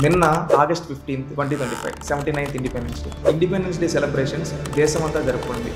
నిన్న August 15, 2025 79th independence day celebrations దేశమంతా జరుపుకుంది.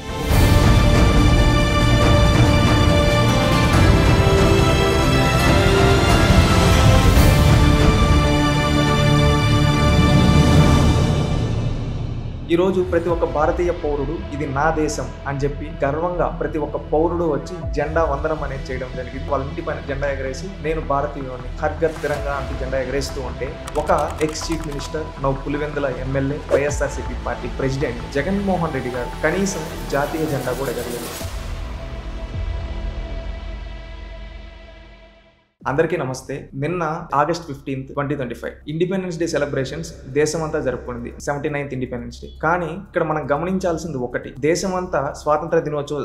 ఈరోజు ప్రతి ఒక్క భారతీయ పౌరుడు ఇది నా దేశం అని చెప్పి గర్వంగా ప్రతి ఒక్క పౌరుడు వచ్చి జెండా వందనం అనేది చేయడం జరిగింది. వాళ్ళ ఇంటి పైన జెండా ఎగరేసి నేను భారతీయుని హర్ ఘర్ తిరంగా అంటూ జెండా ఎగరేస్తూ ఉంటే ఒక X chief minister now Pulivendula MLA YSRCP party president Jaganmohan Reddy గారు కనీసం జాతీయ జెండా కూడా ఎగరలేదు. అందరికీ నమస్తే. నిన్న ఆగస్ట్ 15, 2025 ఇండిపెండెన్స్ డే సెలబ్రేషన్స్ దేశమంతా జరుపుకుంది. 79th independence day. కానీ ఇక్కడ మనం గమనించాల్సింది ఒకటి, దేశమంతా స్వాతంత్ర దినోత్సవ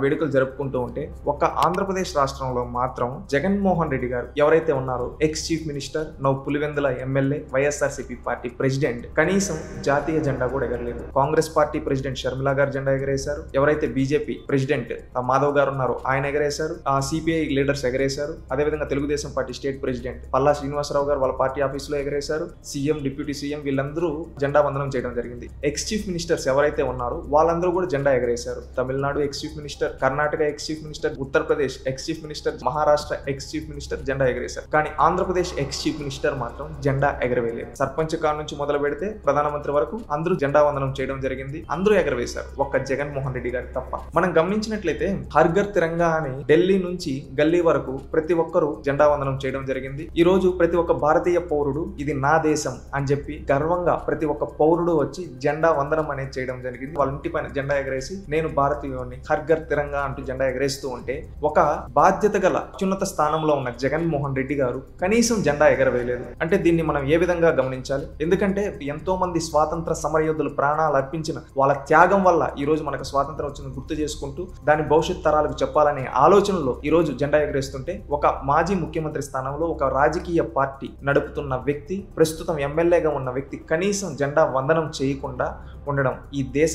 వేడుకలు జరుపుకుంటూ ఉంటే ఒక ఆంధ్రప్రదేశ్ రాష్ట్రంలో మాత్రం జగన్మోహన్ రెడ్డి గారు ఎవరైతే ఉన్నారో X chief minister now Pulivendula MLA YSRCP party president కనీసం జాతీయ జెండా కూడా ఎగరలేదు. కాంగ్రెస్ పార్టీ ప్రెసిడెంట్ షర్మిలా గారు జెండా ఎగరేశారు. ఎవరైతే బీజేపీ ప్రెసిడెంట్ మాధవ్ గారు ఉన్నారో ఆయన ఎగరేశారు. సిపిఐ లీడర్స్ ఎగరేశారు. అదేవిధంగా Telugu Desam party state president Palla Srinivasa Rao గారు వాళ్ళ పార్టీ ఆఫీసులో ఎగరేశారు. సీఎం, డిప్యూటీ సీఎం వీళ్ళందరూ జెండా వందనం చేయడం జరిగింది. ఎక్స్ చీఫ్ మినిస్టర్స్ ఎవరైతే ఉన్నారో వాళ్ళందరూ కూడా జెండా ఎగరేశారు. Tamil Nadu ex chief minister, Karnataka ex chief minister, Uttar Pradesh ex chief minister, Maharashtra ex chief minister జెండా ఎగరేశారు. కానీ ఆంధ్రప్రదేశ్ ఎక్స్ చీఫ్ మినిస్టర్ మాత్రం జెండా ఎగరవేయలేదు. సర్పంచ్ కాడ నుంచి మొదలు పెడితే ప్రధానమంత్రి వరకు అందరూ జెండా వందనం చేయడం జరిగింది. అందరూ ఎగరవేశారు, ఒక్క జగన్మోహన్ రెడ్డి గారు తప్ప. మనం గమనించినట్లయితే హర్ ఘర్ తిరంగా అని ఢిల్లీ నుంచి గల్లీ వరకు ప్రతి ఒక్కరూ జెండా వందనం చేయడం జరిగింది. ఈ రోజు ప్రతి ఒక్క భారతీయ పౌరుడు ఇది నా దేశం అని చెప్పి గర్వంగా ప్రతి ఒక్క పౌరుడు వచ్చి జెండా వందనం అనేది చేయడం జరిగింది. వాళ్ళ ఇంటి పైన జెండా ఎగరేసి నేను భారతీయుని హర్ ఘర్ తిరంగా అంటూ జెండా ఎగరేస్తూ ఉంటే ఒక బాధ్యత గల అత్యున్నత స్థానంలో ఉన్న జగన్మోహన్ రెడ్డి గారు కనీసం జెండా ఎగరవేయలేదు. అంటే దీన్ని మనం ఏ విధంగా గమనించాలి? ఎందుకంటే ఎంతో మంది స్వాతంత్ర సమరయోధులు ప్రాణాలు అర్పించిన వాళ్ళ త్యాగం వల్ల ఈ రోజు మనకు స్వాతంత్రం వచ్చింది గుర్తు చేసుకుంటూ దాని భవిష్యత్ తరాలకు చెప్పాలనే ఆలోచనలో ఈ రోజు జెండా ఎగరేస్తుంటే ఒక మాజీ ముఖ్యమంత్రి స్థానంలో ఒక రాజకీయ పార్టీ నడుపుతున్న వ్యక్తి, ప్రస్తుతం ఎమ్మెల్యేగా ఉన్న వ్యక్తి కనీసం జెండా వందనం చేయకుండా ఉండడం ఈ దేశ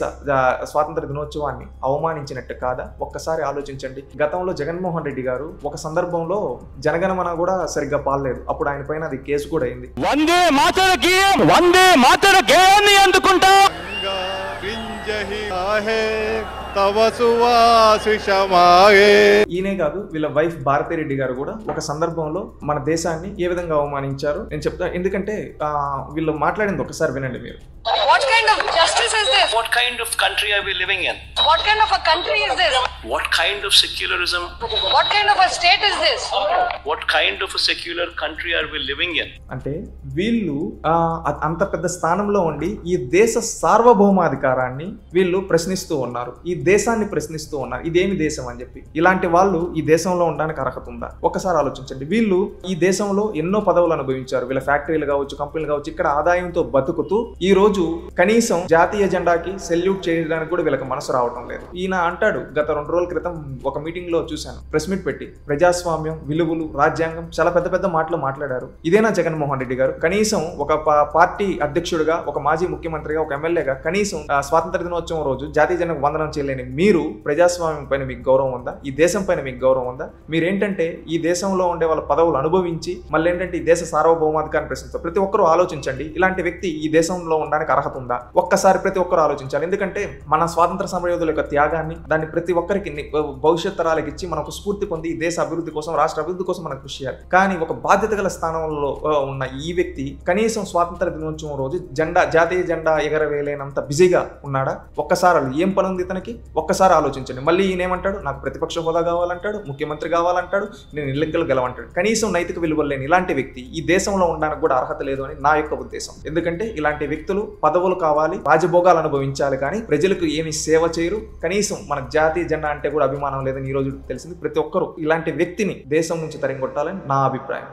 స్వాతంత్ర దినోత్సవాన్ని అవమానించినట్టు కాదా? ఒక్కసారి ఆలోచించండి. గతంలో జగన్మోహన్ రెడ్డి గారు ఒక సందర్భంలో జనగణమన కూడా సరిగ్గా పాడలేదు. అప్పుడు ఆయన పైన అది కేసు కూడా అయింది. వందే మాతర గేయాన్ని అందుకుంటా ఈయనే కాదు, వీళ్ళ వైఫ్ భారతీ రెడ్డి గారు కూడా ఒక సందర్భంలో మన దేశాన్ని ఏ విధంగా అవమానించారు నేను చెప్తా. ఎందుకంటే వీళ్ళు మాట్లాడింది ఒకసారి వినండి మీరు. What kind of justice is this? What kind of country are we living in? What kind of a country is this? What kind of secularism? What kind of a state is this? What kind of a secular country are we living in? అంటే వీళ్ళు అంత పెద్ద స్థానంలో ఉండి ఈ దేశ సార్వభౌమాధికారాన్ని వీళ్ళు ప్రశ్నిస్తూ ఉన్నారు. ఈ దేశాన్ని ప్రశ్నిస్తూ ఉన్నారు. ఇదేమి దేశం అని చెప్పి. ఇలాంటి వాళ్ళు ఈ దేశంలో ఉండడానికి అర్హత ఉందా? ఒకసారి ఆలోచించండి. వీళ్ళు ఈ దేశంలో ఎన్నో పదవులు అనుభవించారు. వీళ్ళ ఫ్యాక్టరీలు కావచ్చు, కంపెనీలు కావచ్చు, ఇక్కడ ఆదాయంతో బతుకుతూ ఈ రోజు కనీసం జాతీయ జెండాకి సెల్యూట్ చేయడానికి కూడా వీళ్ళకి మనసు రావటం లేదు. ఈయన అంటాడు, గత 2 రోజుల క్రితం ఒక మీటింగ్ లో చూశాను, ప్రెస్ మీట్ పెట్టి ప్రజాస్వామ్యం, విలువలు, రాజ్యాంగం చాలా పెద్ద పెద్ద మాటలు మాట్లాడారు. ఇదేనా జగన్మోహన్ రెడ్డి గారు? కనీసం ఒక పార్టీ అధ్యక్షుడిగా, ఒక మాజీ ముఖ్యమంత్రిగా, ఒక ఎమ్మెల్యేగా కనీసం స్వాతంత్ర దినోత్సవం రోజు జాతీయ జెండాకు వందనం చేయలేని మీరు ప్రజాస్వామ్యం పైన మీకు గౌరవం ఉందా? ఈ దేశం పైన మీకు గౌరవం ఉందా? మీరేంటంటే ఈ దేశంలో ఉండే వాళ్ళ పదవులు అనుభవించి మళ్ళీ ఏంటంటే ఈ దేశ సార్వభౌమాధికారాన్ని ప్రశ్నిస్తారు. ప్రతి ఒక్కరూ ఆలోచించండి, ఇలాంటి వ్యక్తి ఈ దేశంలో ఉండడానికి అర్హత ఉందా? ఒక్కసారి ప్రతి ఒక్కరు ఆలోచించాలి. ఎందుకంటే మన స్వాతంత్ర సమరయోధుల యొక్క త్యాగాన్ని దాన్ని ప్రతి ఒక్కరికి భవిష్యత్ తరాలకు ఇచ్చి మనకు స్ఫూర్తి పొంది ఈ దేశ అభివృద్ధి కోసం, రాష్ట్ర అభివృద్ధి కోసం మనం కృషి చేయాలి. కానీ ఒక బాధ్యత గల స్థానంలో ఉన్న ఈ వ్యక్తి కనీసం స్వాతంత్ర దినోత్సవం రోజు జాతీయ జెండా ఎగరవేయలేనంత బిజీగా ఉన్నాడా? ఒక్కసారి ఏం పని ఉంది ఇతనికి? ఒక్కసారి ఆలోచించండి. మళ్ళీ ఈయన ఏమంటాడు, నాకు ప్రతిపక్ష హోదా కావాలంటాడు, ముఖ్యమంత్రి కావాలంటాడు, నేను ఎన్నికలు గెలవంటాడు. కనీసం నైతిక విలువలు లేని ఇలాంటి వ్యక్తి ఈ దేశంలో ఉండడానికి కూడా అర్హత లేదు అని నా యొక్క ఉద్దేశం. ఎందుకంటే ఇలాంటి వ్యక్తులు పదవులు కావాలి, రాజభోగాలు అనుభవించాలి, కానీ ప్రజలకు ఏమి సేవ చేయరు. కనీసం మనకు జాతీయ జెండా అంటే కూడా అభిమానం లేదని ఈ రోజు తెలిసింది. ప్రతి ఒక్కరూ ఇలాంటి వ్యక్తిని దేశం నుంచి తరిగొట్టాలని నా అభిప్రాయం.